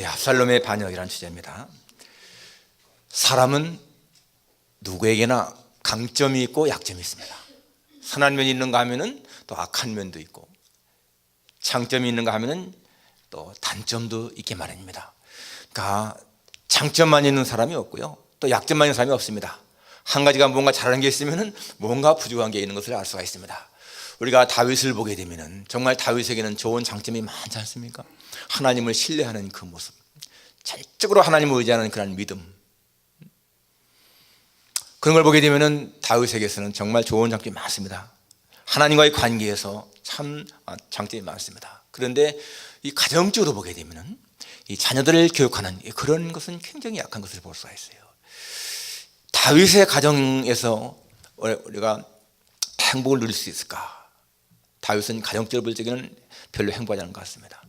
압살롬의 반역이라는 주제입니다. 사람은 누구에게나 강점이 있고 약점이 있습니다. 선한 면이 있는가 하면은 또 악한 면도 있고, 장점이 있는가 하면은 또 단점도 있게 마련입니다. 그러니까 장점만 있는 사람이 없고요, 또 약점만 있는 사람이 없습니다. 한 가지가 뭔가 잘하는 게 있으면은 뭔가 부족한 게 있는 것을 알 수가 있습니다. 우리가 다윗을 보게 되면은 정말 다윗에게는 좋은 장점이 많지 않습니까? 하나님을 신뢰하는 그 모습, 전적으로 하나님을 의지하는 그런 믿음, 그런 걸 보게 되면은 다윗에게서는 정말 좋은 장점이 많습니다. 하나님과의 관계에서 참 장점이 많습니다. 그런데 이 가정적으로 보게 되면은 이 자녀들을 교육하는 그런 것은 굉장히 약한 것을 볼 수가 있어요. 다윗의 가정에서 우리가 행복을 누릴 수 있을까? 다윗은 가정적으로 볼 적에는 별로 행복하지 않은 것 같습니다.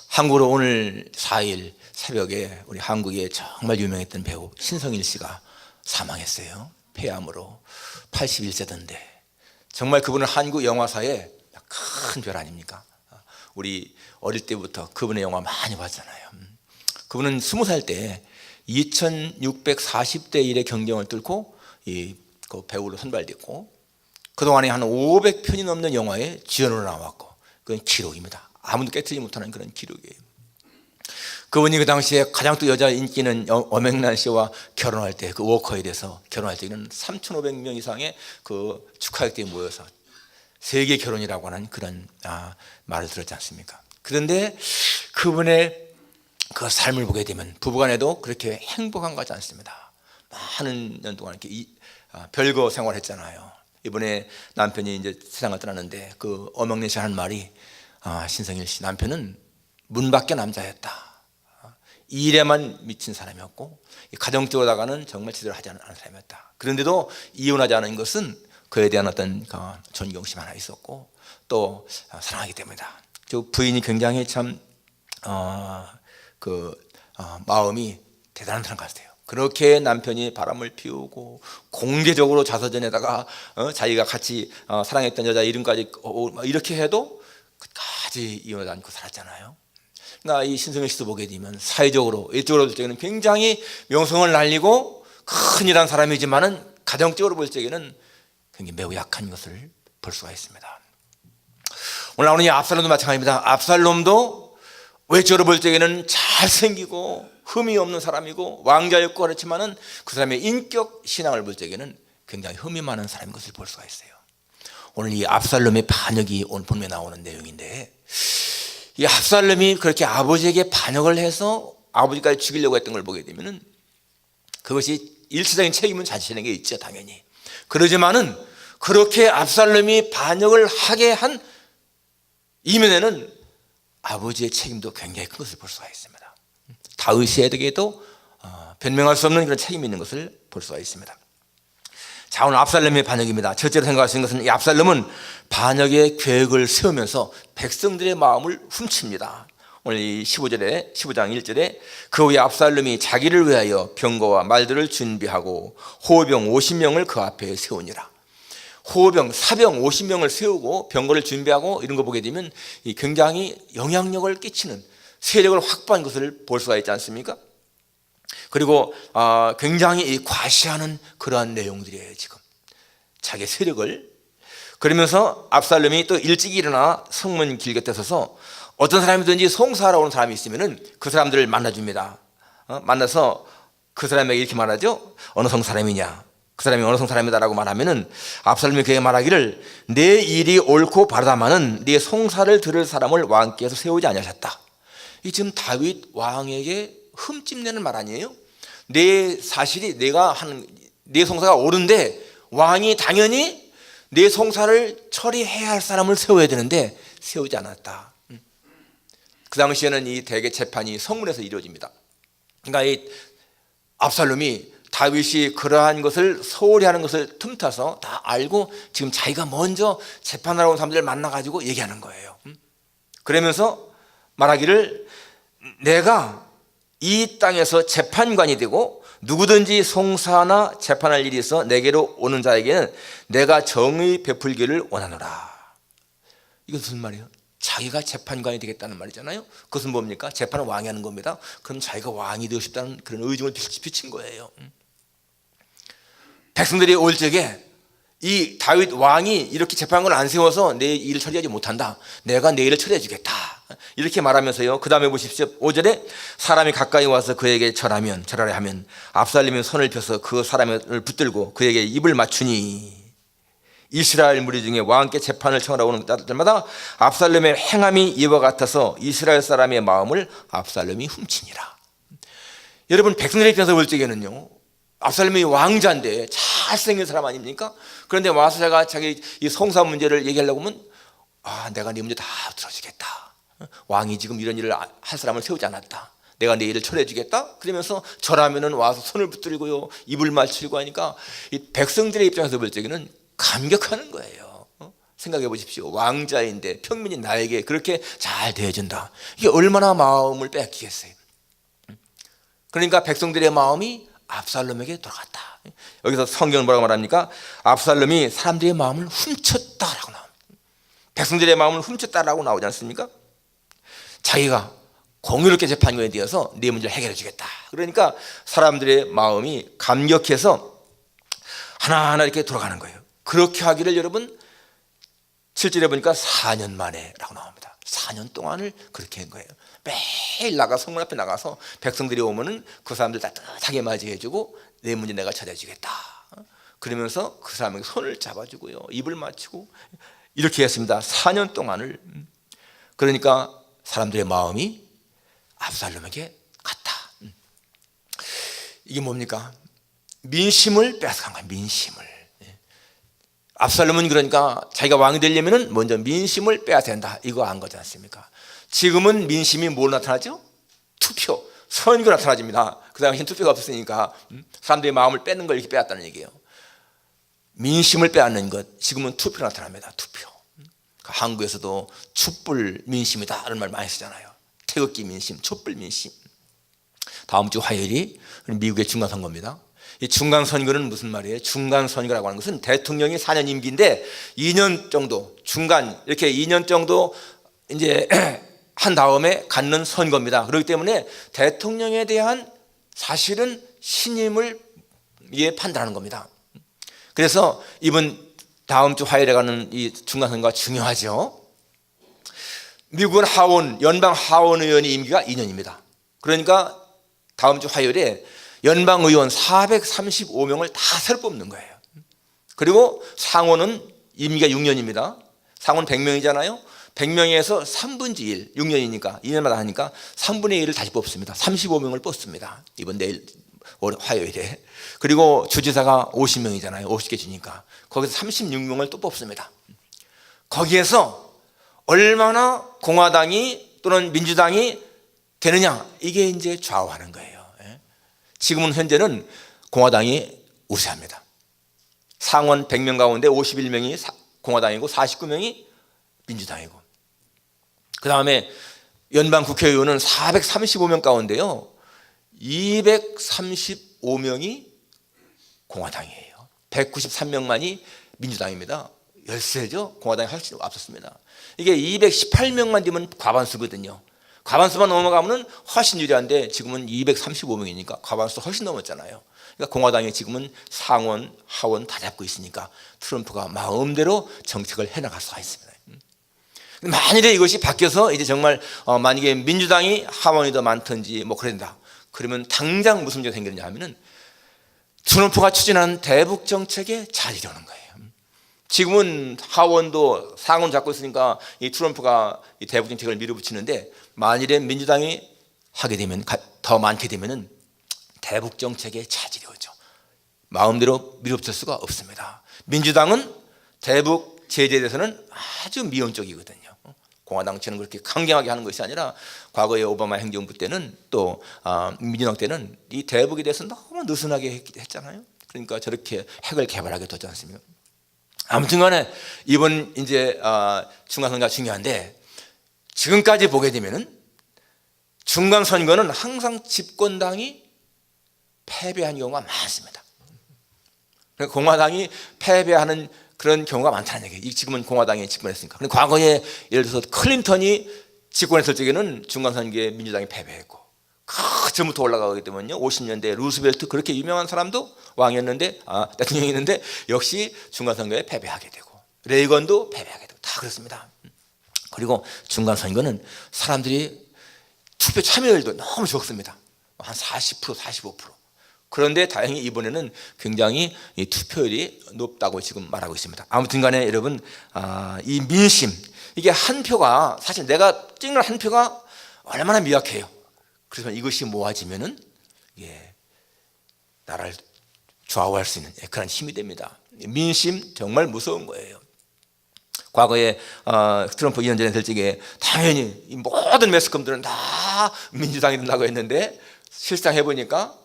한국으로 오늘 4일 새벽에 우리 한국에 정말 유명했던 배우 신성일 씨가 사망했어요. 폐암으로. 81세던데 정말 그분은 한국 영화사에 큰 별 아닙니까? 우리 어릴 때부터 그분의 영화 많이 봤잖아요. 그분은 20살 때 2640대 1의 경쟁을 뚫고 그 배우로 선발됐고, 그동안에 한 500편이 넘는 영화에 주연으로 나왔고, 그건 기록입니다. 아무도 깨트리지 못하는 그런 기록이에요. 그분이 그 당시에 가장 또 여자 인기 있는 엄앵란 씨와 결혼할 때, 그 워커에 대해서 결혼할 때는 3,500명 이상의 그 축하객들이 모여서 세계 결혼이라고 하는 그런 말을 들었지 않습니까? 그런데 그분의 그 삶을 보게 되면 부부간에도 그렇게 행복한 것 같지 않습니다. 많은 년 동안 이렇게 별거 생활했잖아요. 이번에 남편이 이제 세상을 떠났는데 그 엄앵란 씨 하는 말이, 신성일 씨 남편은 문 밖의 남자였다. 일에만 미친 사람이었고 가정적으로다가는 정말 제대로 하지 않은 사람이었다. 그런데도 이혼하지 않은 것은 그에 대한 어떤 존경심 하나 있었고 또 사랑하기 때문이다. 저 부인이 굉장히 참 마음이 대단한 사람 같아요. 그렇게 남편이 바람을 피우고 공개적으로 자서전에다가 자기가 같이 사랑했던 여자 이름까지 이렇게 해도 끝까지 이혼하지 않고 살았잖아요. 그러니까 이 신성일 씨도 보게 되면 사회적으로 일적으로 볼 때는 굉장히 명성을 날리고 큰일한 사람이지만은 가정적으로 볼 때는 굉장히 매우 약한 것을 볼 수가 있습니다. 오늘 나오는 이 압살롬도 마찬가지입니다. 압살롬도 외적으로 볼 때는 잘생기고 흠이 없는 사람이고 왕자였고 그렇지만은 그 사람의 인격 신앙을 볼 때는 굉장히 흠이 많은 사람인 것을 볼 수가 있어요. 오늘 이 압살롬의 반역이 오늘 본문에 나오는 내용인데, 이 압살롬이 그렇게 아버지에게 반역을 해서 아버지까지 죽이려고 했던 걸 보게 되면은 그것이 일차적인 책임은 자신에게 있죠, 당연히. 그러지만은 그렇게 압살롬이 반역을 하게 한 이면에는 아버지의 책임도 굉장히 큰 것을 볼 수가 있습니다. 다윗에게도 변명할 수 없는 그런 책임이 있는 것을 볼 수가 있습니다. 자, 오늘 압살롬의 반역입니다. 첫째로 생각할 수 있는 것은 이 압살롬은 반역의 계획을 세우면서 백성들의 마음을 훔칩니다. 오늘 이 15장 1절에 그 후에 압살롬이 자기를 위하여 병거와 말들을 준비하고 호병 50명을 그 앞에 세우니라. 호병, 사병 50명을 세우고 병거를 준비하고 이런 거 보게 되면 굉장히 영향력을 끼치는 세력을 확보한 것을 볼 수가 있지 않습니까? 그리고 굉장히 과시하는 그러한 내용들이에요. 지금 자기 세력을. 그러면서 압살롬이 또 일찍 일어나 성문 길 곁에 서서 어떤 사람이든지 송사하러 오는 사람이 있으면은 그 사람들을 만나줍니다. 만나서 그 사람에게 이렇게 말하죠. 어느 성 사람이냐? 그 사람이 어느 성 사람이다라고 말하면은 압살롬이 그에게 말하기를 내 일이 옳고 바르다마는 네 송사를 들을 사람을 왕께서 세우지 아니하셨다. 이 지금 다윗 왕에게 흠집내는 말 아니에요? 내 사실이 내가 하는 내 송사가 옳은데 왕이 당연히 내 송사를 처리해야 할 사람을 세워야 되는데 세우지 않았다. 그 당시에는 이 대개 재판이 성문에서 이루어집니다. 그러니까 이 압살롬이 다윗이 그러한 것을 소홀히 하는 것을 틈타서 다 알고 지금 자기가 먼저 재판하러 온 사람들을 만나가지고 얘기하는 거예요. 그러면서 말하기를 내가 이 땅에서 재판관이 되고 누구든지 송사나 재판할 일이 있어 내게로 오는 자에게는 내가 정의 베풀기를 원하노라. 이게 무슨 말이에요? 자기가 재판관이 되겠다는 말이잖아요. 그것은 뭡니까? 재판은 왕이 하는 겁니다. 그럼 자기가 왕이 되고 싶다는 그런 의중을 비친 거예요. 백성들이 올 적에 이 다윗 왕이 이렇게 재판관을 안 세워서 내 일을 처리하지 못한다, 내가 내 일을 처리해 주겠다, 이렇게 말하면서요, 그 다음에 보십시오. 5절에 사람이 가까이 와서 그에게 절하려 하면 압살롬이 손을 펴서 그 사람을 붙들고 그에게 입을 맞추니 이스라엘 무리 중에 왕께 재판을 청하러 오는 자들마다 압살롬의 행함이 이와 같아서 이스라엘 사람의 마음을 압살롬이 훔치니라. 여러분, 백성들의 입장에서 볼 적에는요, 압살롬이 왕자인데 잘생긴 사람 아닙니까? 그런데 와서 자기 이 성사 문제를 얘기하려고 하면 내가 네 문제 다 들어주겠다, 왕이 지금 이런 일을 할 사람을 세우지 않았다, 내가 내 일을 처리해 주겠다, 그러면서 절하면은 와서 손을 붙들고요, 입을 맞추고 하니까 이 백성들의 입장에서 볼 적에는 감격하는 거예요. 생각해 보십시오. 왕자인데 평민이 나에게 그렇게 잘 대해준다, 이게 얼마나 마음을 뺏기겠어요. 그러니까 백성들의 마음이 압살롬에게 돌아갔다. 여기서 성경은 뭐라고 말합니까? 압살롬이 사람들의 마음을 훔쳤다라고 나옵니다. 백성들의 마음을 훔쳤다라고 나오지 않습니까? 자기가 공의롭게 재판관이 되어서 네 문제를 해결해 주겠다. 그러니까 사람들의 마음이 감격해서 하나하나 이렇게 돌아가는 거예요. 그렇게 하기를 여러분 7절에 보니까 4년 만에 라고 나옵니다. 4년 동안을 그렇게 한 거예요. 매일 성문 앞에 나가서 백성들이 오면은 그 사람들 따뜻하게 맞이해주고 내 문제 내가 찾아주겠다, 그러면서 그 사람에게 손을 잡아주고요, 입을 맞추고 이렇게 했습니다. 4년 동안을. 그러니까 사람들의 마음이 압살롬에게 갔다. 이게 뭡니까? 민심을 뺏어간 거예요. 민심을. 압살롬은 그러니까 자기가 왕이 되려면 먼저 민심을 빼야 된다, 이거 안 거지 않습니까? 지금은 민심이 뭘 나타나죠? 투표, 선거 나타나집니다. 그 당시엔 투표가 없었으니까 사람들의 마음을 뺏는 걸 이렇게 빼앗다는 얘기예요. 민심을 빼앗는 것, 지금은 투표로 나타납니다. 투표. 한국에서도 촛불 민심이다 이런 말 많이 쓰잖아요. 태극기 민심, 촛불 민심. 다음 주 화요일이 미국의 중간선거입니다. 이 중간선거는 무슨 말이에요? 중간선거라고 하는 것은 대통령이 4년 임기인데 2년 정도, 중간 이렇게 2년 정도 이제 한 다음에 갖는 선거입니다. 그렇기 때문에 대통령에 대한 사실은 신임을 판단하는 겁니다. 그래서 이번 다음 주 화요일에 가는 이 중간선거가 중요하죠. 미국은 연방 하원 의원의 임기가 2년입니다. 그러니까 다음 주 화요일에 연방 의원 435명을 다 새로 뽑는 거예요. 그리고 상원은 임기가 6년입니다. 상원 100명이잖아요. 100명에서 3분의 1, 6년이니까 2년마다 하니까 3분의 1을 다시 뽑습니다. 35명을 뽑습니다. 이번 내일 화요일에. 그리고 주지사가 50명이잖아요. 50개 주니까 거기서 36명을 또 뽑습니다. 거기에서 얼마나 공화당이 또는 민주당이 되느냐, 이게 이제 좌우하는 거예요. 지금은 현재는 공화당이 우세합니다. 상원 100명 가운데 51명이 공화당이고 49명이 민주당이고, 그 다음에 연방 국회의원은 435명 가운데요 235명이 공화당이에요. 193명만이 민주당입니다. 열세죠. 공화당이 훨씬 앞섰습니다. 이게 218명만 되면 과반수거든요. 과반수만 넘어가면 훨씬 유리한데 지금은 235명이니까 과반수 훨씬 넘었잖아요. 그러니까 공화당이 지금은 상원, 하원 다 잡고 있으니까 트럼프가 마음대로 정책을 해나갈 수가 있습니다. 만일에 이것이 바뀌어서 이제 정말 만약에 민주당이 하원이 더 많든지 뭐 그런다, 그러면 당장 무슨 문제가 생기느냐 하면은 트럼프가 추진하는 대북 정책에 잘 이러는 거예요. 지금은 하원도 상원 잡고 있으니까 이 트럼프가 이 대북 정책을 밀어붙이는데, 만일에 민주당이 하게 되면, 더 많게 되면은 대북 정책에 차질이 오죠. 마음대로 밀어붙일 수가 없습니다. 민주당은 대북 제재에 대해서는 아주 미온적이거든요. 공화당처럼 그렇게 강경하게 하는 것이 아니라 과거에 오바마 행정부 때는 또 민주당 때는 이 대북에 대해서 너무 느슨하게 했잖아요. 그러니까 저렇게 핵을 개발하게 되지 않습니까? 아무튼간에 이번 이제 중간선거가 중요한데, 지금까지 보게 되면은 중간선거는 항상 집권당이 패배한 경우가 많습니다. 공화당이 패배하는 그런 경우가 많다는 얘기예요. 지금은 공화당이 집권했으니까. 근데 과거에 예를 들어서 클린턴이 집권했을 적에는 중간선거에 민주당이 패배했고, 그 전부터 올라가기 때문에요. 50년대 루스벨트 그렇게 유명한 사람도 왕이었는데, 대통령이었는데 역시 중간선거에 패배하게 되고, 레이건도 패배하게 되고, 다 그렇습니다. 그리고 중간선거는 사람들이 투표 참여율도 너무 적습니다. 한 40%, 45%. 그런데 다행히 이번에는 굉장히 이 투표율이 높다고 지금 말하고 있습니다. 아무튼 간에 여러분, 이 민심, 이게 한 표가, 사실 내가 찍는 한 표가 얼마나 미약해요. 그래서 이것이 모아지면은 나라를 좌우할 수 있는 그런 힘이 됩니다. 민심 정말 무서운 거예요. 과거에 트럼프 2년 전에 될 적에 당연히 이 모든 매스컴들은 다 민주당이 된다고 했는데 실상 해보니까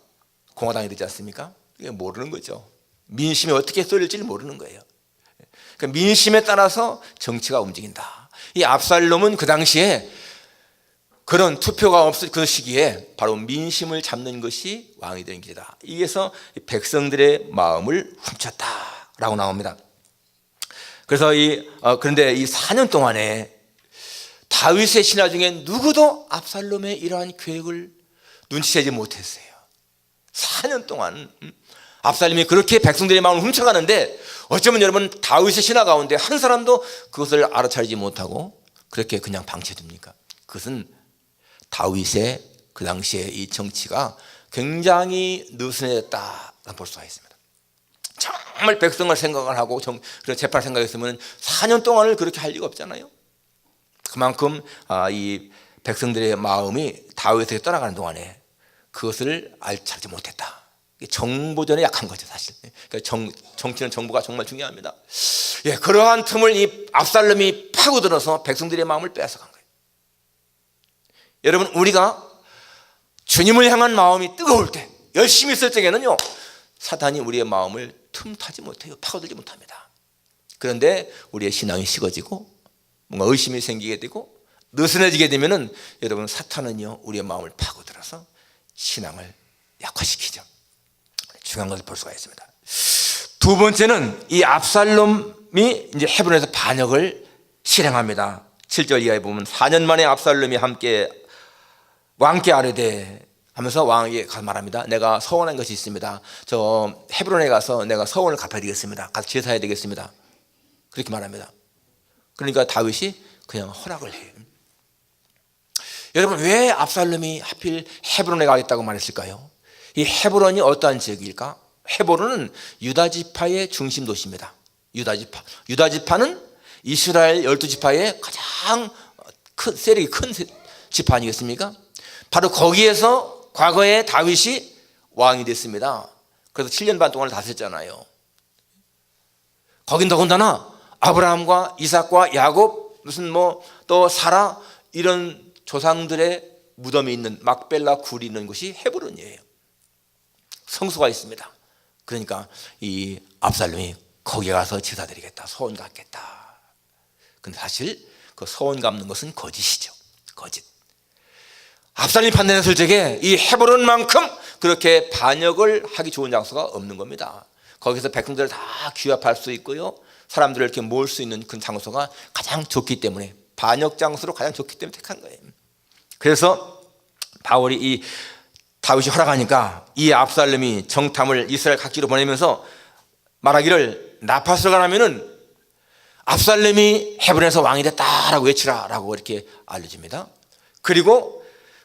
공화당이 되지 않습니까? 이게 모르는 거죠. 민심이 어떻게 쏠릴지 모르는 거예요. 그러니까 민심에 따라서 정치가 움직인다. 이 압살롬은 그 당시에 그런 투표가 없을 그 시기에 바로 민심을 잡는 것이 왕이 되는 길이다. 이게서 백성들의 마음을 훔쳤다라고 나옵니다. 그래서 그런데 이 4년 동안에 다윗의 신하 중에 누구도 압살롬의 이러한 계획을 눈치채지 못했어요. 4년 동안 압살롬이 그렇게 백성들의 마음을 훔쳐가는데 어쩌면 여러분 다윗의 신하 가운데 한 사람도 그것을 알아차리지 못하고 그렇게 그냥 방치해둡니까? 그것은 다윗의 그 당시에 이 정치가 굉장히 느슨해졌다고 볼 수가 있습니다. 정말 백성을 생각을 하고 그런 재판을 생각했으면 4년 동안을 그렇게 할 리가 없잖아요. 그만큼 이 백성들의 마음이 다윗에게 떠나가는 동안에 그것을 알차리지 못했다. 정보전에 약한 거죠, 사실. 그러니까 정치는 정보가 정말 중요합니다. 그러한 틈을 이 압살롬이 파고들어서 백성들의 마음을 뺏어간 거예요. 여러분, 우리가 주님을 향한 마음이 뜨거울 때, 열심히 있을 적에는요, 사탄이 우리의 마음을 틈타지 못해요. 파고들지 못합니다. 그런데 우리의 신앙이 식어지고 뭔가 의심이 생기게 되고 느슨해지게 되면은 여러분, 사탄은요 우리의 마음을 파고들어서 신앙을 약화시키죠. 중요한 것을 볼 수가 있습니다. 두 번째는 이 압살롬이 이제 헤브론에서 반역을 실행합니다. 7절 이하에 보면 4년 만에 압살롬이 왕께 아뢰되 하면서 왕에게 말합니다. 내가 서원한 것이 있습니다. 저 헤브론에 가서 내가 서원을 갚아야 되겠습니다. 가서 제사해야 되겠습니다. 그렇게 말합니다. 그러니까 다윗이 그냥 허락을 해요. 여러분, 왜 압살롬이 하필 헤브론에 가겠다고 말했을까요? 이 헤브론이 어떠한 지역일까? 헤브론은 유다 지파의 중심 도시입니다. 유다 지파는 이스라엘 12지파의 가장 세력이 큰 지파 아니겠습니까? 바로 거기에서 과거에 다윗이 왕이 됐습니다. 그래서 7년 반 동안을 다스렸잖아요. 거긴 더군다나 아브라함과 이삭과 야곱, 무슨 또 사라, 이런 조상들의 무덤이 있는 막벨라 굴이 있는 곳이 헤브론이에요. 성소가 있습니다. 그러니까 이 압살롬이 거기에 가서 제사 드리겠다, 소원 갚겠다. 근데 사실 그 소원 갚는 것은 거짓이죠. 거짓. 압살롬이 판단했을 적에 이 헤브론만큼 그렇게 반역을 하기 좋은 장소가 없는 겁니다. 거기서 백성들을 다 규합할 수 있고요, 사람들을 이렇게 모을 수 있는 그 장소가 가장 좋기 때문에, 반역 장소로 가장 좋기 때문에 택한 거예요. 그래서 다윗이 허락하니까 이 압살롬이 정탐을 이스라엘 각지로 보내면서 말하기를, 나파스가 나면은 압살롬이 헤브론에서 왕이 됐다라고 외치라라고 이렇게 알려줍니다. 그리고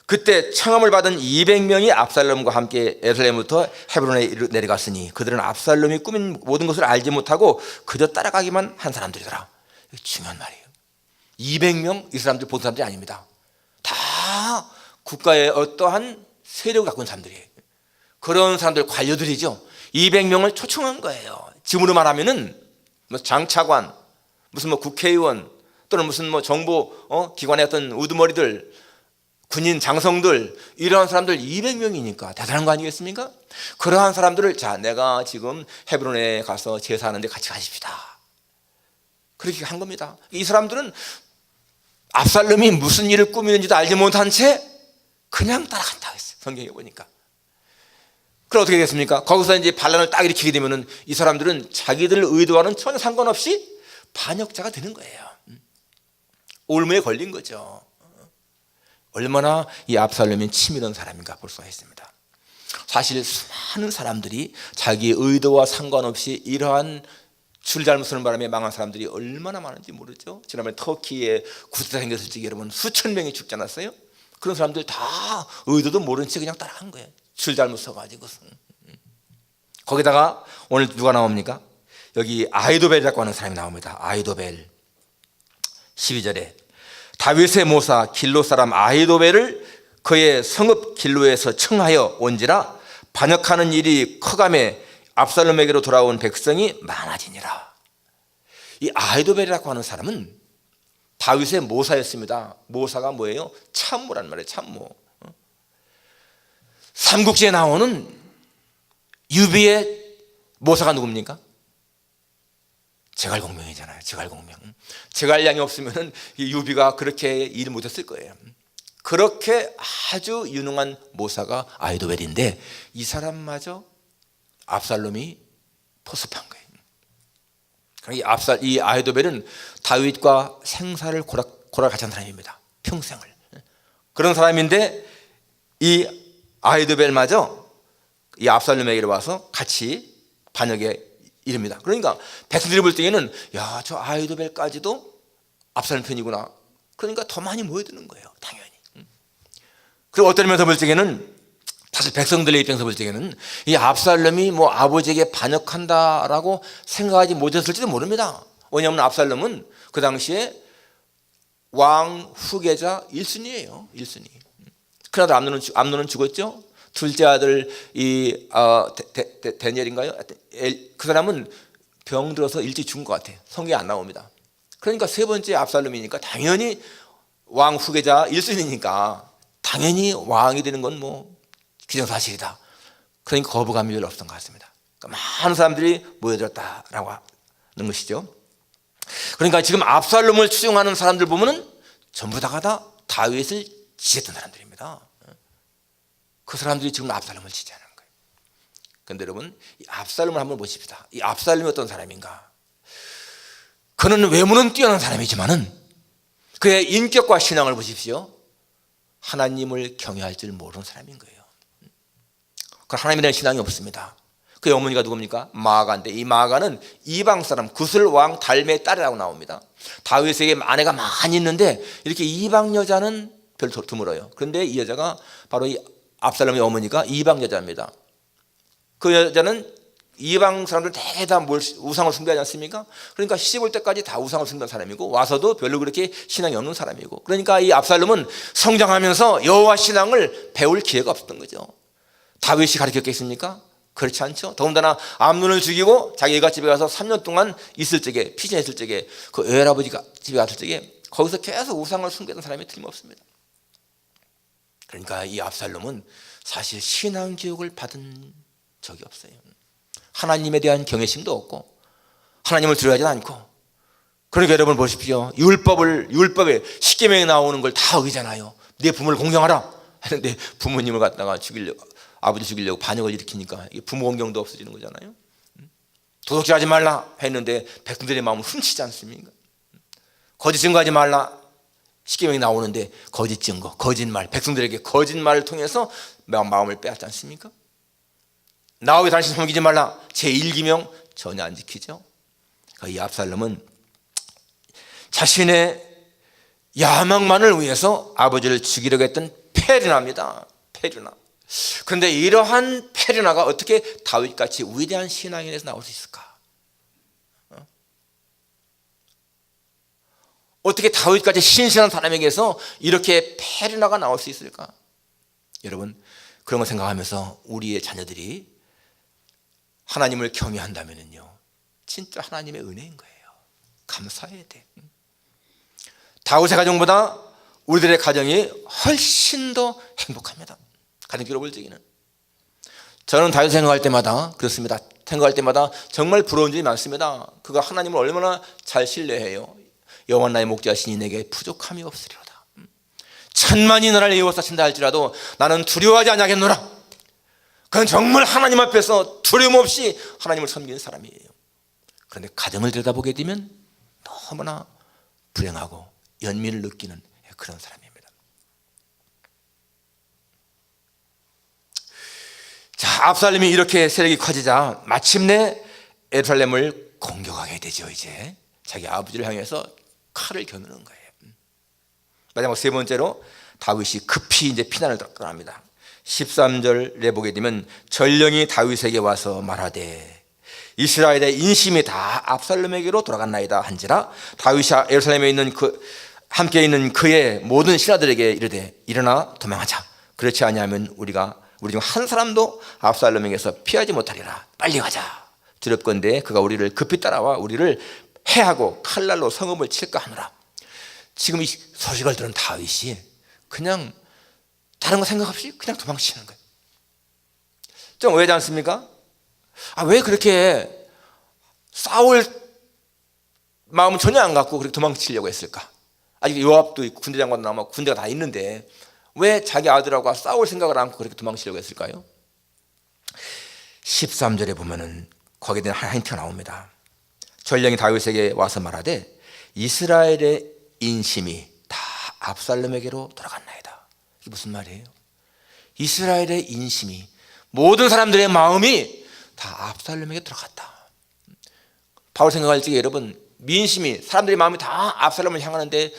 그때 청함을 받은 200명이 압살롬과 함께 예루살렘부터 헤브론에 내려갔으니 그들은 압살롬이 꾸민 모든 것을 알지 못하고 그저 따라가기만 한 사람들이더라. 중요한 말이에요. 200명, 이 사람들 보통 사람들이 아닙니다. 다 국가의 어떠한 세력을 갖고 있는 사람들이에요. 그런 사람들, 관료들이죠. 200명을 초청한 거예요. 지금으로 말하면은 장차관, 무슨 국회의원, 또는 무슨 정보 기관의 어떤 우두머리들, 군인 장성들, 이러한 사람들 200명이니까 대단한 거 아니겠습니까? 그러한 사람들을, 자, 내가 지금 헤브론에 가서 제사하는데 같이 가십시다. 그렇게 한 겁니다. 이 사람들은 압살롬이 무슨 일을 꾸미는지도 알지 못한 채 그냥 따라간다고 했어요. 성경에 보니까. 그럼 어떻게 됐습니까? 거기서 이제 반란을 딱 일으키게 되면은 이 사람들은 자기들 의도와는 전혀 상관없이 반역자가 되는 거예요. 올무에 걸린 거죠. 얼마나 이 압살롬이 치밀한 사람인가 볼 수가 있습니다. 사실 수많은 사람들이 자기의 의도와 상관없이 이러한 줄 잘못 쓰는 바람에 망한 사람들이 얼마나 많은지 모르죠. 지난번에 터키에 구태타 생겼을 때 여러분 수천 명이 죽지 않았어요? 그런 사람들 다 의도도 모른 채 그냥 따라간 거예요. 줄 잘못 써가지고. 거기다가 오늘 누가 나옵니까? 여기 아히도벨이라고 하는 사람이 나옵니다. 아히도벨 12절에 다윗의 모사 길로 사람 아히도벨을 그의 성읍 길로에서 청하여 온지라 반역하는 일이 커감에 압살롬에게로 돌아온 백성이 많아지니라. 이 아히도벨이라고 하는 사람은 다윗의 모사였습니다. 모사가 뭐예요? 참모란 말이에요. 참모. 삼국지에 나오는 유비의 모사가 누굽니까? 제갈공명이잖아요. 제갈공명. 제갈량이 없으면 유비가 그렇게 일을 못했을 거예요. 그렇게 아주 유능한 모사가 아히도벨인데 이 사람마저 압살롬이 포섭한 거예요. 이 아히도벨은 다윗과 생사를 고라 같이 한 사람입니다. 평생을. 그런 사람인데 이 아히도벨마저 이 압살롬에게 와서 같이 반역에 이릅니다. 그러니까 백성들이 볼 때에는 야, 저 아히도벨까지도 압살롬 편이구나. 그러니까 더 많이 모여드는 거예요. 당연히. 그리고 어떤 면에서 볼 때에는 사실 백성들의 입장에서 볼 때에는 이 압살롬이 뭐 아버지에게 반역한다라고 생각하지 못했을지도 모릅니다. 왜냐하면 압살롬은 그 당시에 왕 후계자 1순위예요. 1순위. 큰 아들 암논은 죽었죠. 둘째 아들 데니엘인가요? 그 사람은 병 들어서 일찍 죽은 것 같아요. 성경에 안 나옵니다. 그러니까 세 번째 압살롬이니까 당연히 왕 후계자 1순위니까 당연히 왕이 되는 건 뭐 기정사실이다. 그러니까 거부감이 별로 없었던 것 같습니다. 그러니까 많은 사람들이 모여들었다라고 하는 것이죠. 그러니까 지금 압살롬을 추종하는 사람들 보면은 전부 다가 다윗을 지지했던 사람들입니다. 그 사람들이 지금 압살롬을 지지하는 거예요. 그런데 여러분, 이 압살롬을 한번 보십시다. 이 압살롬이 어떤 사람인가? 그는 외모는 뛰어난 사람이지만은 그의 인격과 신앙을 보십시오. 하나님을 경외할 줄 모르는 사람인 거예요. 그 하나님에 대한 신앙이 없습니다. 그의 어머니가 누굽니까? 마아가인데 이 마아가는 이방 사람 구슬 왕 달메의 딸이라고 나옵니다. 다윗에게 아내가 많이 있는데 이렇게 이방 여자는 별로 드물어요. 그런데 이 여자가 바로 이 압살롬의 어머니가 이방 여자입니다. 그 여자는 이방 사람들 대개 다 우상을 숭배하지 않습니까? 그러니까 시집 올 때까지 다 우상을 숭배한 사람이고 와서도 별로 그렇게 신앙이 없는 사람이고, 그러니까 이 압살롬은 성장하면서 여호와 신앙을 배울 기회가 없었던 거죠. 다윗이 가르쳤겠습니까? 그렇지 않죠. 더군다나 암논을 죽이고 자기 애가 집에 가서 3년 동안 있을 적에, 피신했을 적에, 그 외할아버지가 집에 갔을 적에 거기서 계속 우상을 숭배하는 사람이 틀림없습니다. 그러니까 이 압살롬은 사실 신앙 교육을 받은 적이 없어요. 하나님에 대한 경외심도 없고 하나님을 두려워하지 않고. 그러니까 여러분 보십시오. 율법에 십계명에 나오는 걸 다 어기잖아요. 네 부모를 공경하라 했는데 부모님을 갖다가 아버지 죽이려고 반역을 일으키니까 부모 공경도 없어지는 거잖아요. 도둑질하지 말라 했는데 백성들의 마음을 훔치지 않습니까? 거짓 증거하지 말라 십계명이 나오는데 거짓 증거, 거짓말, 백성들에게 거짓말을 통해서 마음을 빼앗지 않습니까? 나와 당신 섬기지 말라 제1계명 전혀 안 지키죠. 이 압살롬은 자신의 야망만을 위해서 아버지를 죽이려고 했던 페르나입니다. 페르나. 그런데 이러한 페르나가 어떻게 다윗같이 위대한 신앙인에서 나올 수 있을까? 어떻게 다윗같이 신실한 사람에게서 이렇게 페르나가 나올 수 있을까? 여러분, 그런 걸 생각하면서 우리의 자녀들이 하나님을 경외한다면요, 진짜 하나님의 은혜인 거예요. 감사해야 돼. 다윗의 가정보다 우리들의 가정이 훨씬 더 행복합니다. 가정적으로 볼 적에는. 저는 다윗 생각할 때마다 그렇습니다. 생각할 때마다 정말 부러운 점이 많습니다. 그가 하나님을 얼마나 잘 신뢰해요. 여호와 나의 목자시니 내게 부족함이 없으리로다. 천만이 너를 이어서 친다 할지라도 나는 두려워하지 아니하겠노라. 그는 정말 하나님 앞에서 두려움 없이 하나님을 섬기는 사람이에요. 그런데 가정을 들여다보게 되면 너무나 불행하고 연민을 느끼는 그런 사람입니다. 자, 압살롬이 이렇게 세력이 커지자 마침내 예루살렘을 공격하게 되죠. 이제 자기 아버지를 향해서 칼을 겨누는 거예요. 마지막 세 번째로 다윗이 급히 이제 피난을 떠납니다. 13절에 보게 되면 전령이 다윗에게 와서 말하되 이스라엘의 인심이 다 압살롬에게로 돌아갔나이다 한지라 다윗이 예루살렘에 있는 함께 있는 그의 모든 신하들에게 이르되 일어나 도망하자. 그렇지 아니하면 우리 중 한 사람도 압살롬에게서 피하지 못하리라. 빨리 가자. 두렵건대 그가 우리를 급히 따라와 우리를 해하고 칼날로 성읍을 칠까 하노라. 지금 이 소식을 들은 다윗이 그냥 다른 거 생각 없이 그냥 도망치는 거예요. 좀 오해하지 않습니까? 왜 그렇게 싸울 마음은 전혀 안 갖고 그렇게 도망치려고 했을까? 아직 요압도 있고 군대 장관도 남았고 군대가 다 있는데 왜 자기 아들하고 싸울 생각을 않고 그렇게 도망치려고 했을까요? 13절에 보면은 거기에 대한 한 힌트가 나옵니다. 전령이 다윗에게 와서 말하되 이스라엘의 인심이 다 압살롬에게로 돌아갔나이다. 이게 무슨 말이에요? 이스라엘의 인심이, 모든 사람들의 마음이 다 압살롬에게 들어갔다. 바울 생각할 적에 여러분, 민심이, 사람들의 마음이 다 압살롬을 향하는데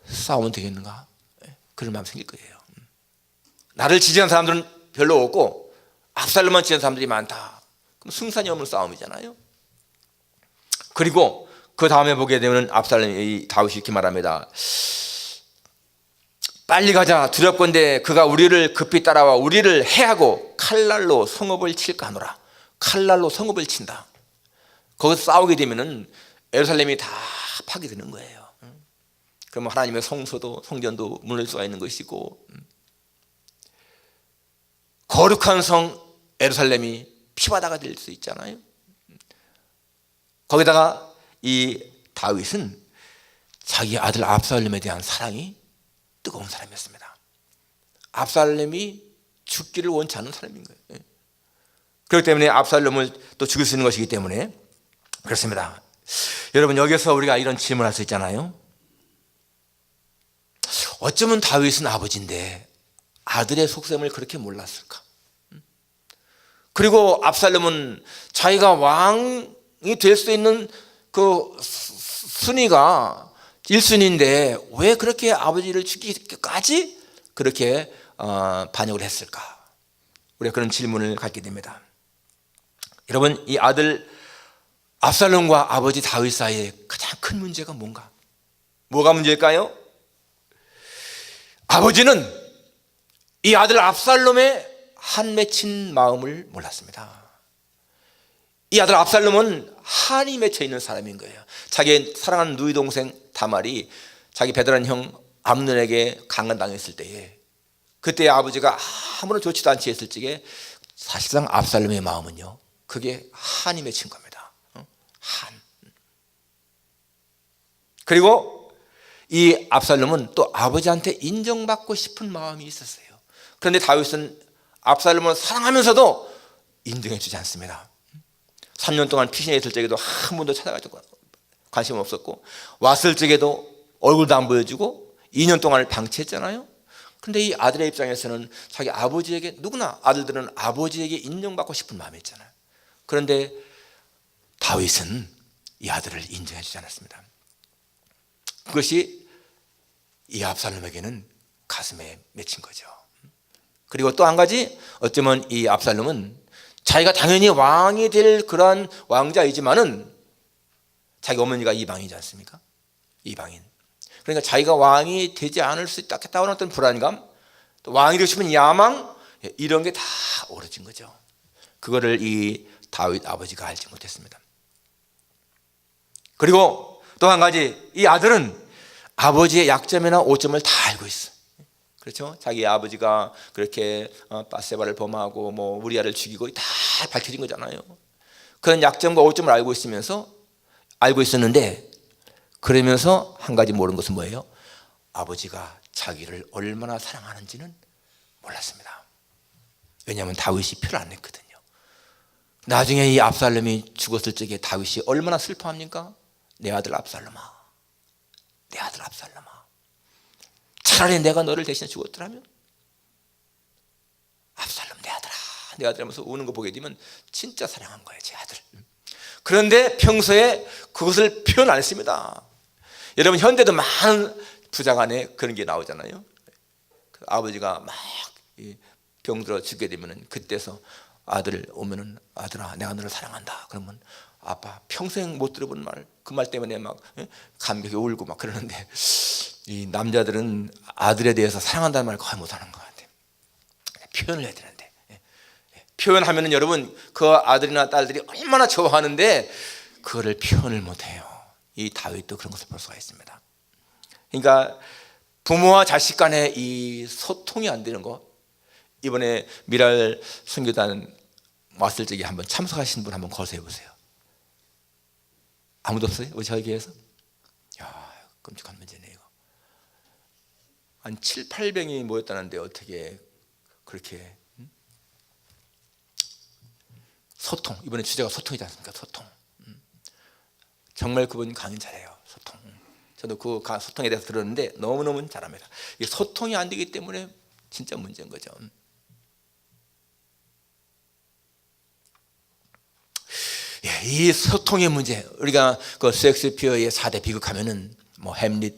싸우면 되겠는가? 그런 마음 생길 거예요. 나를 지지하는 사람들은 별로 없고 압살롬만 지지하는 사람들이 많다. 그럼 승산이 없는 싸움이잖아요. 그리고 그 다음에 보게 되면 압살롬이 다윗이 이렇게 말합니다. 빨리 가자. 두렵건대 그가 우리를 급히 따라와 우리를 해하고 칼날로 성읍을 칠까 하노라. 칼날로 성읍을 친다. 거기서 싸우게 되면은 예루살렘이 다 파괴되는 거예요. 그러면 하나님의 성전도 무너질 수가 있는 것이고, 거룩한 성 예루살렘이 피바다가 될 수 있잖아요. 거기다가 이 다윗은 자기 아들 압살롬에 대한 사랑이 뜨거운 사람이었습니다. 압살롬이 죽기를 원치 않는 사람인 거예요. 그렇기 때문에 압살롬을 또 죽일 수 있는 것이기 때문에 그렇습니다. 여러분, 여기서 우리가 이런 질문을 할 수 있잖아요. 어쩌면 다윗은 아버지인데 아들의 속셈을 그렇게 몰랐을까? 그리고 압살롬은 자기가 왕이 될 수 있는 그 순위가 1순위인데 왜 그렇게 아버지를 죽이기까지 그렇게 반역을 했을까? 우리가 그런 질문을 갖게 됩니다. 여러분, 이 아들 압살롬과 아버지 다윗 사이에 가장 큰 문제가 뭐가 문제일까요? 아버지는 이 아들 압살롬의 한 맺힌 마음을 몰랐습니다. 이 아들 압살롬은 한이 맺혀 있는 사람인 거예요. 자기의 사랑하는 누이 동생 다말이 자기 배달한 형 암논에게 강간당했을 때에, 그때 아버지가 아무런 조치도 않지 했을 적에 사실상 압살롬의 마음은요, 그게 한이 맺힌 겁니다. 한. 그리고 이 압살롬은 또 아버지한테 인정받고 싶은 마음이 있었어요. 그런데 다윗은 압살롬을 사랑하면서도 인정해 주지 않습니다. 3년 동안 피신해 있을 적에도 한 번도 찾아가지고 관심 없었고, 왔을 적에도 얼굴도 안 보여주고 2년 동안을 방치했잖아요. 그런데 이 아들의 입장에서는 자기 아버지에게, 누구나 아들들은 아버지에게 인정받고 싶은 마음이 있잖아요. 그런데 다윗은 이 아들을 인정해 주지 않았습니다. 그것이 이 압살롬에게는 가슴에 맺힌 거죠. 그리고 또 한 가지, 어쩌면 이 압살롬은 자기가 당연히 왕이 될 그러한 왕자이지만은 자기 어머니가 이방이지 않습니까? 이방인. 그러니까 자기가 왕이 되지 않을 수 있다는 어떤 불안감, 또 왕이 되고 싶은 야망, 이런 게 다 오르진 거죠. 그거를 이 다윗 아버지가 알지 못했습니다. 그리고 또 한 가지, 이 아들은 아버지의 약점이나 오점을 다 알고 있어. 그렇죠? 자기 아버지가 그렇게 바세바를 범하고 뭐 우리아를 죽이고 다 밝혀진 거잖아요. 그런 약점과 오점을 알고 있었는데, 그러면서 한 가지 모르는 것은 뭐예요? 아버지가 자기를 얼마나 사랑하는지는 몰랐습니다. 왜냐하면 다윗이 표를 안 냈거든요. 나중에 이 압살롬이 죽었을 적에 다윗이 얼마나 슬퍼합니까? 내 아들 압살롬아, 내 아들 압살롬아, 차라리 내가 너를 대신해 죽었더라면. 압살롬 내 아들아, 내 아들 하면서 우는 거 보게 되면 진짜 사랑한 거예요, 제 아들. 그런데 평소에 그것을 표현 안 했습니다. 여러분, 현대도 많은 부자간에 그런 게 나오잖아요. 그 아버지가 막 병들어 죽게 되면 그때서 아들 오면은, 아들아 내가 너를 사랑한다. 그러면 아빠 평생 못 들어본 말, 그 말 때문에 막 감격에 울고 막 그러는데, 이 남자들은 아들에 대해서 사랑한다는 말을 거의 못하는 것 같아요. 표현을 해야 되는데, 표현하면은 여러분 그 아들이나 딸들이 얼마나 좋아하는데 그거를 표현을 못해요. 이 다윗도 그런 것을 볼 수가 있습니다. 그러니까 부모와 자식 간의 이 소통이 안 되는 거, 이번에 미랄 선교단 왔을 적에 한번 참석하신 분 한번 거세해 보세요. 아무도 없어요? 우리 저희 교회에서? 야, 끔찍한 문제네 이거. 한 7, 800이 모였다는데 어떻게 그렇게 소통, 이번에 주제가 소통이지 않습니까? 소통. 정말 그분 강의 잘해요. 소통. 저도 그 소통에 대해서 들었는데 너무너무 잘합니다. 이 소통이 안 되기 때문에 진짜 문제인 거죠. 이 소통의 문제, 우리가 그 셰익스피어의 4대 비극하면은 뭐 햄릿,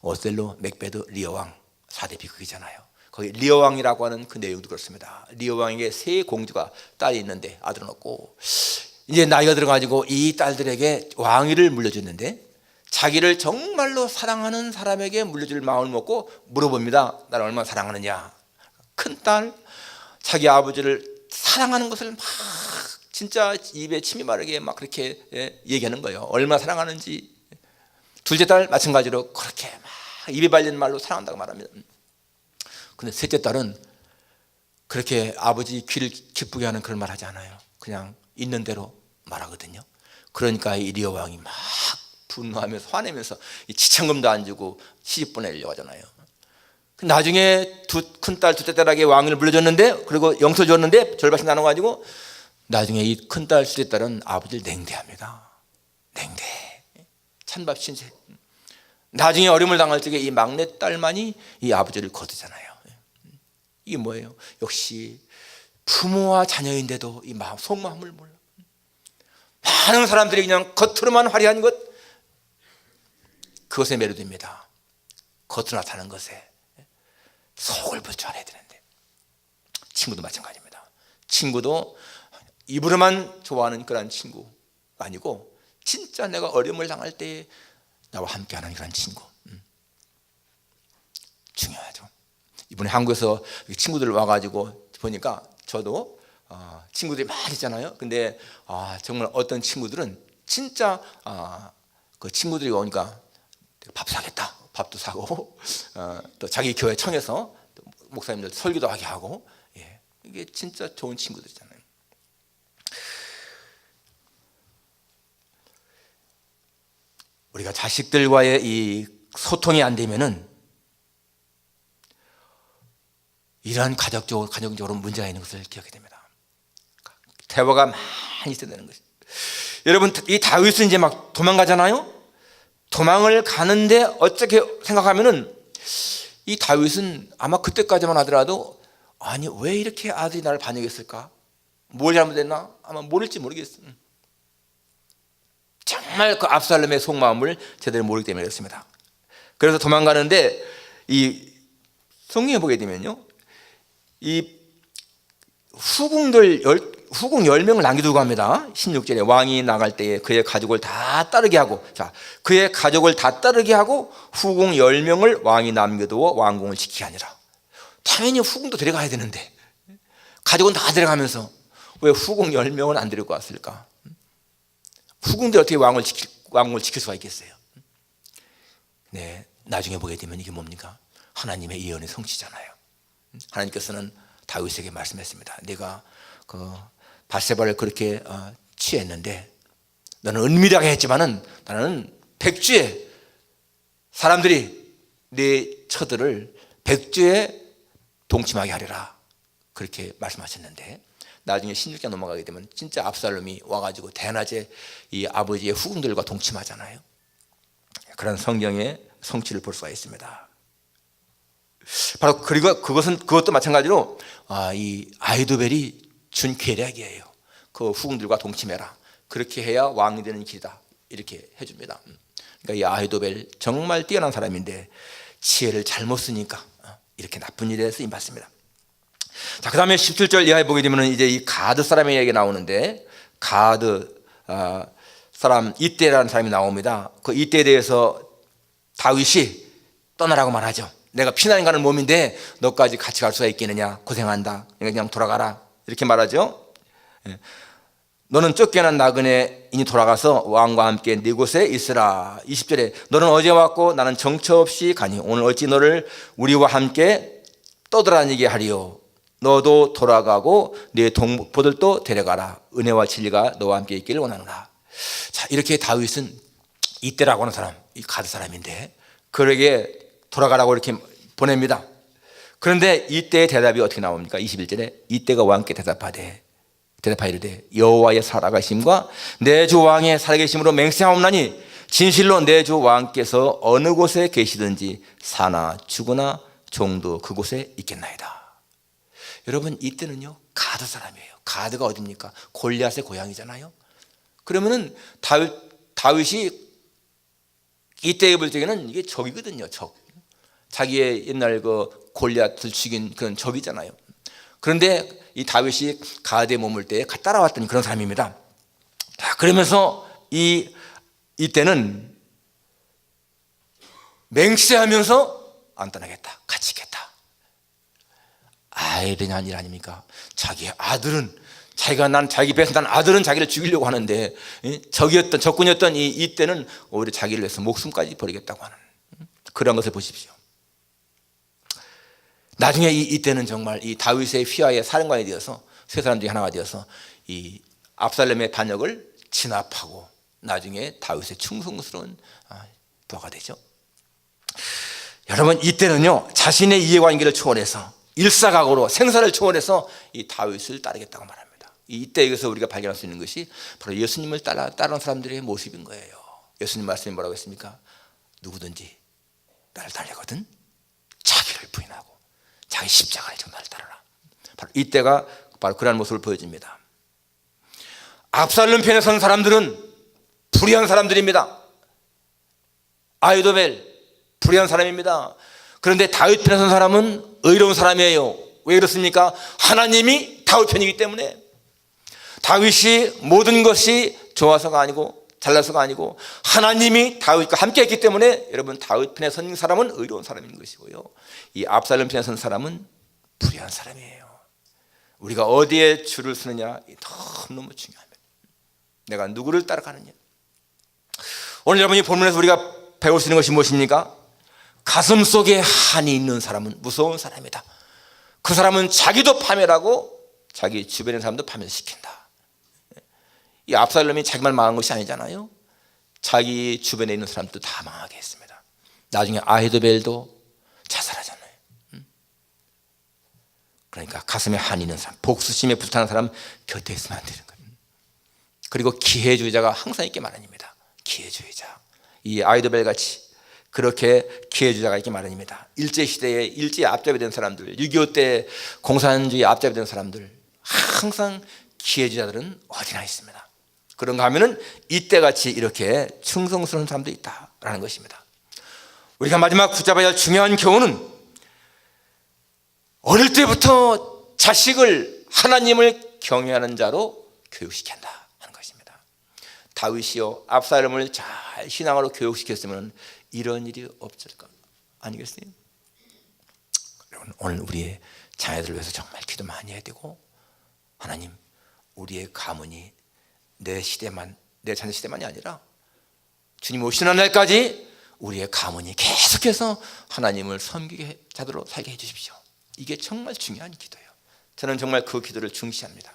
오셀로, 맥베드, 리어 왕 4대 비극이잖아요. 거기 리어 왕이라고 하는 그 내용도 그렇습니다. 리어 왕에게 세 공주가 딸이 있는데 아들은 없고, 이제 나이가 들어가지고 이 딸들에게 왕위를 물려줬는데 자기를 정말로 사랑하는 사람에게 물려줄 마음을 먹고 물어봅니다. 나를 얼마나 사랑하느냐. 큰딸 자기 아버지를 사랑하는 것을 막 진짜 입에 침이 마르게 막 그렇게 얘기하는 거예요. 얼마나 사랑하는지. 둘째 딸 마찬가지로 그렇게 막 입에 발리는 말로 사랑한다고 말합니다. 근데 셋째 딸은 그렇게 아버지 귀를 기쁘게 하는 그런 말 하지 않아요. 그냥 있는 대로 말하거든요. 그러니까 이 리어 왕이 막 분노하면서 화내면서 지참금도 안 주고 시집 보내려고 하잖아요. 나중에 큰딸 둘째 딸에게 왕위를 물려줬는데, 그리고 영토 줬는데 절반씩 나눠가지고 나중에 이 큰딸 둘째 딸은 아버지를 냉대합니다. 냉대, 찬밥 신세. 나중에 어려움을 당할 적에 이 막내 딸만이 이 아버지를 거두잖아요. 이게 뭐예요? 역시 부모와 자녀인데도 이 마음, 속마음을 몰라. 많은 사람들이 그냥 겉으로만 화려한 것, 그것에 매료됩니다. 겉으로 나타나는 것에 속을 붙여 알아야 되는데, 친구도 마찬가지입니다. 친구도 입으로만 좋아하는 그런 친구 아니고, 진짜 내가 어려움을 당할 때 나와 함께하는 그런 친구, 중요하죠. 이번에 한국에서 친구들 와가지고 보니까 저도 친구들이 많이 있잖아요. 근데 정말 어떤 친구들은 진짜 그 친구들이 오니까 밥 사겠다, 밥도 사고 또 자기 교회 청해서 목사님들 설교도 하게 하고, 이게 진짜 좋은 친구들이잖아요. 우리가 자식들과의 이 소통이 안 되면은 이러한 가정적으로 문제가 있는 것을 기억해야 됩니다. 대화가 많이 있어야 되는 것이죠. 여러분, 이 다윗은 이제 막 도망가잖아요. 도망을 가는데 어떻게 생각하면은 이 다윗은 아마 그때까지만 하더라도, 아니 왜 이렇게 아들이 나를 반역했을까? 뭘 잘못했나? 아마 모를지 모르겠어요. 정말 그 압살롬의 속마음을 제대로 모르기 때문에 그렇습니다. 그래서 도망가는데 이 성경에 보게 되면요, 이 후궁 10명을 남겨두고 합니다. 16절에 왕이 나갈 때에 그의 가족을 다 따르게 하고, 자, 그의 가족을 다 따르게 하고 후궁 10명을 왕이 남겨두어 왕궁을 지키게 하니라. 당연히 후궁도 데려가야 되는데 가족은 다 데려가면서 왜 후궁 10명을 안 데리고 왔을까? 후궁들 어떻게 왕을 지킬 수가 있겠어요? 네, 나중에 보게 되면 이게 뭡니까? 하나님의 예언의 성취잖아요. 하나님께서는 다윗에게 말씀했습니다. 네가 그 밧세바를 그렇게 취했는데 너는 은밀하게 했지만은 나는 백주에 사람들이 네 처들을 백주에 동침하게 하리라. 그렇게 말씀하셨는데 나중에 16장 넘어가게 되면 진짜 압살롬이 와가지고 대낮에 이 아버지의 후궁들과 동침하잖아요. 그런 성경의 성취를 볼 수가 있습니다. 바로 그리고 그것도 마찬가지로 이 아히도벨이 준 계략이에요. 그 후궁들과 동침해라. 그렇게 해야 왕이 되는 길이다. 이렇게 해줍니다. 그러니까 이 아히도벨 정말 뛰어난 사람인데 지혜를 잘못 쓰니까 이렇게 나쁜 일에 쓰임 받습니다. 자, 그 다음에 17절 이하에 보게 되면 이제 이 가드 사람의 얘기가 나오는데 가드 사람 이때라는 사람이 나옵니다. 그 이때에 대해서 다윗이 떠나라고 말하죠. 내가 피난이 가는 몸인데 너까지 같이 갈 수가 있겠느냐, 고생한다, 그냥 돌아가라 이렇게 말하죠. 너는 쫓겨난 나그네 인이 돌아가서 왕과 함께 네 곳에 있으라. 20절에 너는 어제 왔고 나는 정처 없이 가니 오늘 어찌 너를 우리와 함께 떠돌아다니게 하리요. 너도 돌아가고 네 동포들도 데려가라. 은혜와 진리가 너와 함께 있기를 원하노라. 자, 이렇게 다윗은 이때라고 하는 사람, 이 가드 사람인데 그에게 돌아가라고 이렇게 보냅니다. 그런데 이때의 대답이 어떻게 나옵니까? 21절에 이때가 왕께 대답하이르되 여호와의 살아가심과 내 주 왕의 살아계심으로 맹세하옵나니 진실로 내 주 왕께서 어느 곳에 계시든지 사나 죽으나 종도 그곳에 있겠나이다. 여러분, 이때는요 가드 사람이에요. 가드가 어디입니까? 골리앗의 고향이잖아요. 그러면은 다윗이 이때에 볼 적에는 이게 적이거든요. 적. 자기의 옛날 그 골리앗을 죽인 그런 적이잖아요. 그런데 이 다윗이 가드에 머물 때 따라왔던 그런 사람입니다. 자, 그러면서 이때는 맹세하면서 안 떠나겠다, 같이 있겠다. 아이러니한 일 아닙니까? 자기의 아들은 자기 배에서 난 아들은 자기를 죽이려고 하는데 적군이었던 이때는 오히려 자기를 위해서 목숨까지 버리겠다고 하는 그런 것을 보십시오. 나중에 이때는 정말 이 다윗의 휘하의 사령관이 되어서 세 사람 중에 하나가 되어서 이 압살롬의 반역을 진압하고 나중에 다윗의 충성스러운 부하가 되죠. 여러분, 이때는요 자신의 이해관계를 초월해서 일사각오로 생사를 초월해서 이 다윗을 따르겠다고 말합니다. 이때 여기서 우리가 발견할 수 있는 것이 바로 예수님을 따르는 사람들의 모습인 거예요. 예수님 말씀이 뭐라고 했습니까? 누구든지 나를 따르거든 자기를 부인하고 자기 십자가를 지고 나를 따르라. 바로 이때가 바로 그러한 모습을 보여줍니다. 압살롬 편에 선 사람들은 불의한 사람들입니다. 아히도벨 불의한 사람입니다. 그런데 다윗 편에 선 사람은 의로운 사람이에요. 왜 그렇습니까? 하나님이 다윗 편이기 때문에. 다윗이 모든 것이 좋아서가 아니고 잘나서가 아니고 하나님이 다윗과 함께 했기 때문에 여러분 다윗 편에 선 사람은 의로운 사람인 것이고요, 이 압살롬 편에 선 사람은 불의한 사람이에요. 우리가 어디에 줄을 서느냐 너무너무 중요합니다. 내가 누구를 따라가느냐. 오늘 여러분이 본문에서 우리가 배울 수 있는 것이 무엇입니까? 가슴 속에 한이 있는 사람은 무서운 사람이다. 그 사람은 자기도 파멸하고 자기 주변의 사람도 파멸시킨다. 이 압살롬이 자기만 망한 것이 아니잖아요. 자기 주변에 있는 사람도 다 망하게 했습니다. 나중에 아히도벨도 자살하잖아요. 그러니까 가슴에 한이 있는 사람, 복수심에 불타는 사람 곁에 있으면 안 되는 거예요. 그리고 기회주의자가 항상 있게 마련입니다. 기회주의자. 이 아히도벨 같이 그렇게 기회주의자가 있기 마련입니다. 일제시대에 일제의 앞잡이 된 사람들, 6.25 때 공산주의 앞잡이 된 사람들, 항상 기회주의자들은 어디나 있습니다. 그런가 하면은 이때같이 이렇게 충성스러운 사람도 있다라는 것입니다. 우리가 마지막 붙잡아야 할 중요한 교훈은 어릴 때부터 자식을 하나님을 경외하는 자로 교육시켜야 한다 하는 것입니다. 다윗이요 압살롬을 잘 신앙으로 교육시켰으면 이런 일이 없을 것 아니겠어요? 여러분, 오늘 우리의 자녀들을 위해서 정말 기도 많이 해야 되고, 하나님 우리의 가문이 내 시대만, 내 자녀 시대만이 아니라 주님 오시는 날까지 우리의 가문이 계속해서 하나님을 섬기게 자들로 살게 해주십시오. 이게 정말 중요한 기도예요. 저는 정말 그 기도를 중시합니다.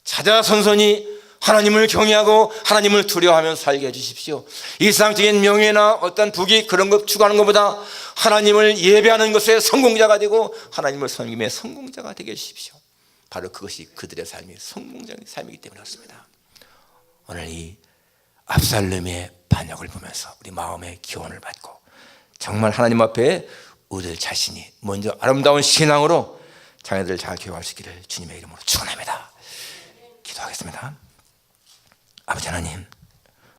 자자손손이 하나님을 경외하고 하나님을 두려워하며 살게 해주십시오. 이상적인 명예나 어떤 부귀 그런 것 추구하는 것보다 하나님을 예배하는 것에 성공자가 되고 하나님을 섬김의 성공자가 되게 해주십시오. 바로 그것이 그들의 삶이 성공적인 삶이기 때문에 그렇습니다. 오늘 이 압살롬의 반역을 보면서 우리 마음의 기원을 받고 정말 하나님 앞에 우리들 자신이 먼저 아름다운 신앙으로 자녀들을 잘 교육할 수 있기를 주님의 이름으로 축원합니다. 기도하겠습니다. 아버지 하나님,